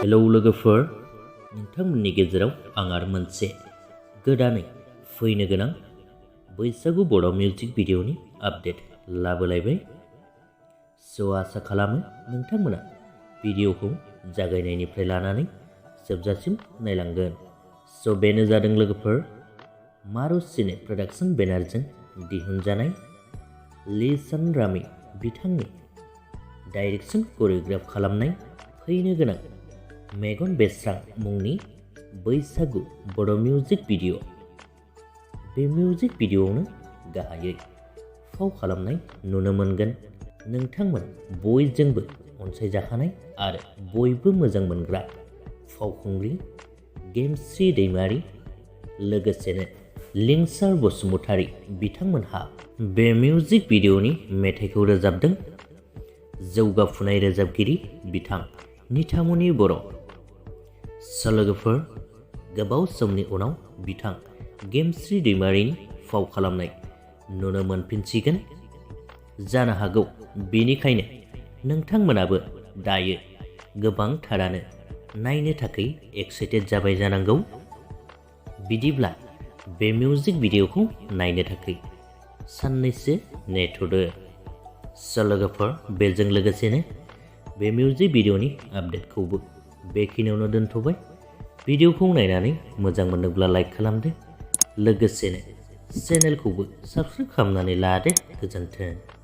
Hello लोगोफोर, नोंथांमोननि गेजेराव आं आरो मोनसे गोदानै फैनो गोनां बैसागु बर' मिउजिक भिडिअनि आपडेट लाबोलायबाय। आसा खालामो नोंथांमोना भिडिअखौ जागायनायनिफ्राय लानानै जोबजासिम नायलांगोन। बेनो जादों लोगोफोर मारुसिने प्रडाक्शन बेनारजों दिहुनजानाय लिसान रामी बिथांनि डाइरेक्शन कोरियोग्राफ खालामनाय फैनो गोनां मेगन बेस्रां मुंनि बैसागु बर' मिउजिक भिडिअ। बे मिउजिक भिडिअआवनो गाहायै फाव खालामनाय नुनो मोनगोन नोंथांमोन बयजोंबो अनसायजाखानाय आरो बयबो मोजां मोनग्रा फावखुंग्रि गेमस्रि दैमारि, लोगोसेनो लिंसार बसुमतारी बिथांमोनहा बे मिउजिक भिडिअनि मेथाइखौ रोजाबदों। जौगाफुनाय रोजाबगिरि बिथां निता बर'। लोगोफोर, गोबाव समनि उनाव बिथां गेमस्रि दैमारिनि फाव खालामनाय नुनो मोनफिनसिगोन जानो हागौ। बेनिखायनो नोंथांमोनाबो दायो गोबांथारानो नायनो थाखाय एक्साइटेड जाबाय जानांगौ। बिदिब्ला बे मिउजिक भिडिअखौ नायनो थाखाय साननैसो नेथ'दो। लोगोफोर, बेजों लोगोसेनो बे मिउजिक भिडिअनि आपडेटखौबो बेखिनियावनो दोनथ'बाय। भिडिअखौ नायनानै मोजां मोनोब्ला लाइक खालामदो, लोगोसेनो चेनेलखौबो साबस्क्राइब खालामनानै लादो। गोजोन्थों।